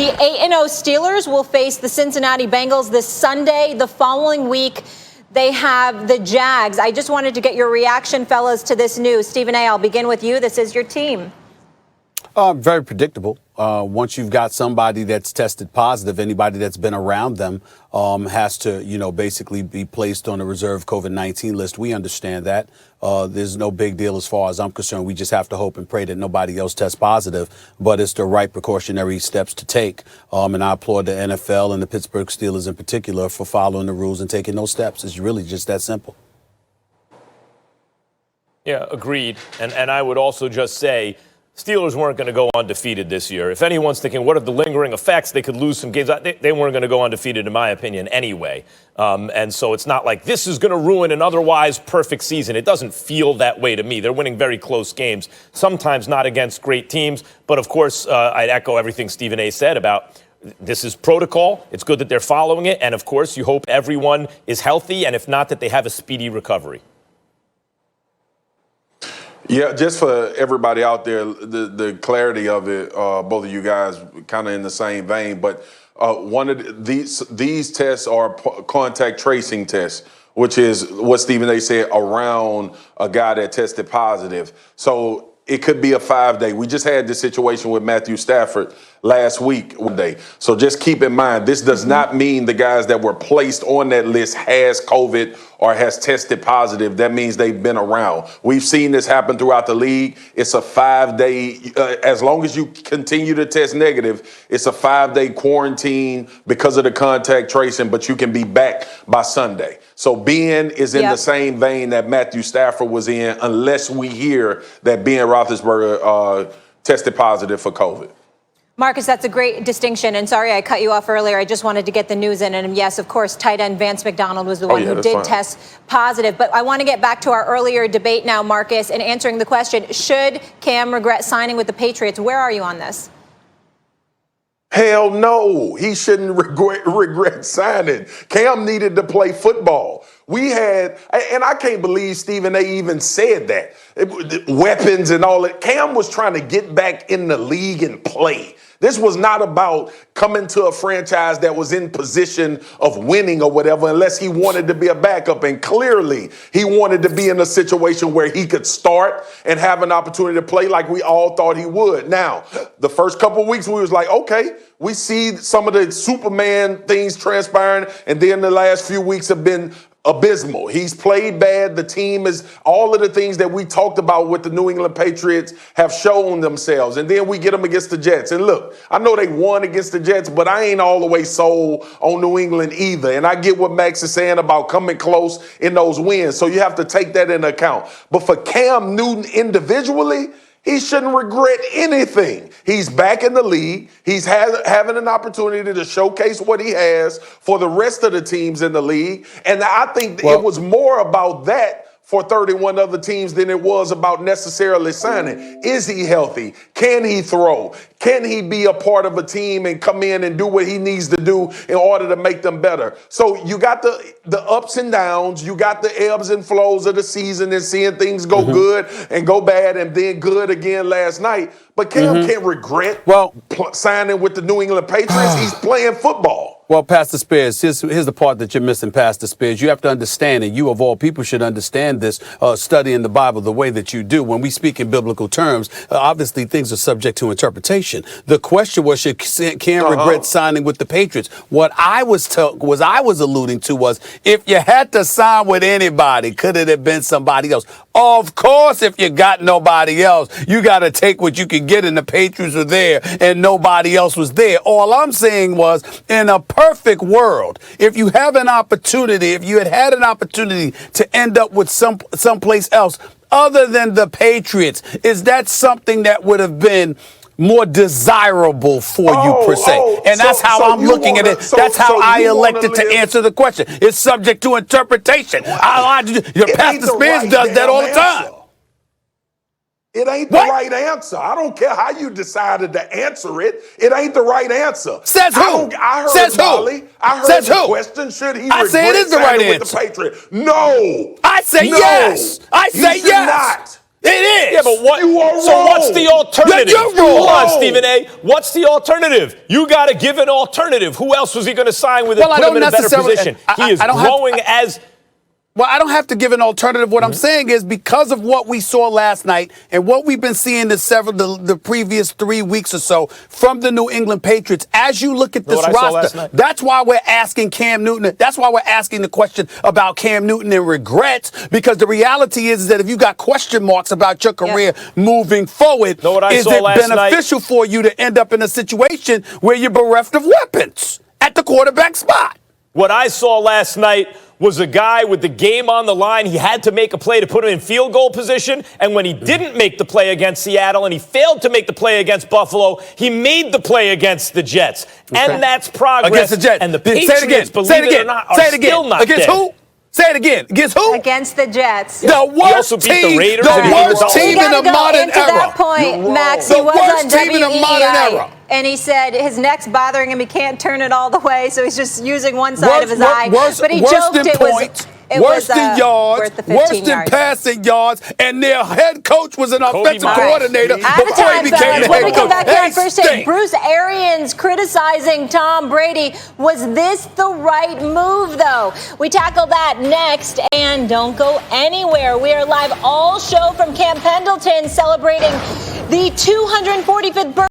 The 8-0 Steelers will face the Cincinnati Bengals this Sunday. The following week, they have the Jags. I just wanted to get your reaction, fellas, to this news. Stephen A., I'll begin with you. This is your team. Very predictable. Once you've got somebody that's tested positive, anybody that's been around them has to, basically be placed on the reserve COVID-19 list. We understand that. There's no big deal as far as I'm concerned. We just have to hope and pray that nobody else tests positive. But it's the right precautionary steps to take. And I applaud the NFL and the Pittsburgh Steelers in particular for following the rules and taking those steps. It's really just that simple. Yeah, agreed. And I would also just say, Steelers weren't going to go undefeated this year. If anyone's thinking, what are the lingering effects? They could lose some games. They weren't going to go undefeated, in my opinion, anyway. And so it's not like this is going to ruin an otherwise perfect season. It doesn't feel that way to me. They're winning very close games, sometimes not against great teams. But, of course, I'd echo everything Stephen A. said about this is protocol. It's good that they're following it. And, of course, you hope everyone is healthy, and if not, that they have a speedy recovery. Yeah, just for everybody out there, the clarity of it, both of you guys kind of in the same vein, but one of these tests are contact tracing tests, which is what Stephen A. said, around a guy that tested positive. So it could be a 5-day. We just had this situation with Matthew Stafford last week one day. So just keep in mind, this does not mean the guys that were placed on that list has COVID or has tested positive. That means they've been around. We've seen this happen throughout the league. It's a 5-day, as long as you continue to test negative, it's a 5-day quarantine because of the contact tracing, but you can be back by Sunday. So Ben is in the same vein that Matthew Stafford was in, unless we hear that Ben Roethlisberger tested positive for COVID. Marcus, that's a great distinction. And sorry I cut you off earlier. I just wanted to get the news in. And yes, of course, tight end Vance McDonald was the one who did test positive. But I want to get back to our earlier debate now, Marcus, and answering the question, should Cam regret signing with the Patriots? Where are you on this? Hell no, he shouldn't regret signing. Cam needed to play football. We had, and I can't believe Stephen A. even said that, weapons and all that. Cam was trying to get back in the league and play. This was not about coming to a franchise that was in position of winning or whatever, unless he wanted to be a backup. And clearly, he wanted to be in a situation where he could start and have an opportunity to play like we all thought he would. Now, the first couple of weeks, we was like, okay, we see some of the Superman things transpiring, and then the last few weeks have been abysmal. He's played bad. The team is, all of the things that we talked about with the New England Patriots have shown themselves. And then we get them against the Jets. And look, I know they won against the Jets, but I ain't all the way sold on New England either. And I get what Max is saying about coming close in those wins. So you have to take that into account. But for Cam Newton individually, he shouldn't regret anything. He's back in the league. He's having an opportunity to showcase what he has for the rest of the teams in the league. And I think it was more about that for 31 other teams than it was about necessarily signing. Is he healthy? Can he throw? Can he be a part of a team and come in and do what he needs to do in order to make them better? So you got the ups and downs. You got the ebbs and flows of the season and seeing things go good and go bad and then good again last night. But Cam can't regret signing with the New England Patriots. He's playing football. Well, Pastor Spears, here's the part that you're missing, Pastor Spears. You have to understand, and you of all people should understand this, studying the Bible the way that you do. When we speak in biblical terms, obviously things are subject to interpretation. The question was, should Cam regret signing with the Patriots? What I was alluding to was, if you had to sign with anybody, could it have been somebody else? Of course, if you got nobody else, you got to take what you can get, and the Patriots were there and nobody else was there. All I'm saying was, in a perfect world, if you have an opportunity, if you had an opportunity to end up with someplace else other than the Patriots, is that something that would have been more desirable for you, per se? And that's how I'm looking at it. That's how I elected to answer the question. It's subject to interpretation. Your Pastor Spears does that all the time. It ain't the right answer. I don't care how you decided to answer it. It ain't the right answer. Says who? I heard Says Molly. who? I heard Says the who? question. Should he I say it is the right with answer. The Patriots? No. I say no. yes. I say he should yes. Not. It is. Yeah, but what? You are So wrong. what's the alternative? You're wrong. Hold on, Stephen A. What's the alternative? You got to give an alternative. Who else was he going to sign with? Well, I put him don't in a better necessarily- position. I- He is I don't have- growing as. Well, I don't have to give an alternative. What I'm saying is because of what we saw last night and what we've been seeing the previous 3 weeks or so from the New England Patriots, as you look at this what I saw last roster, night? that's why we're asking Cam Newton. That's why we're asking the question about Cam Newton and regrets, because the reality is that if you got question marks about your career moving forward, Know what I is saw it last night? beneficial for you to end up in a situation where you're bereft of weapons at the quarterback spot? What I saw last night was a guy with the game on the line. He had to make a play to put him in field goal position. And when he didn't make the play against Seattle and he failed to make the play against Buffalo, he made the play against the Jets. Okay. And that's progress. Against the Jets. And the Say Patriots, it again. believe Say it it again. or not, are Say it again. still not Against dead. who? Say it again. Against who? Against the Jets. The also worst beat the team. Raiders The and he worst was team We in gotta the go modern into era. that point, Max. The He was worst on team in the modern WEEI, era. and he said his neck's bothering him. He can't turn it all the way, so he's just using one side Worse- of his wor- eye. worse- But he worse joked than it points, was worse than yards, worth the 15 worse than yards. passing yards, and their head coach was an offensive Myers. coordinator Out of before he time, became fellas. the When head we come coach. back here They on First Take, stink. Bruce Arians criticizing Tom Brady. Was this the right move, though? We tackle that next, and don't go anywhere. We are live all show from Camp Pendleton celebrating the 245th birthday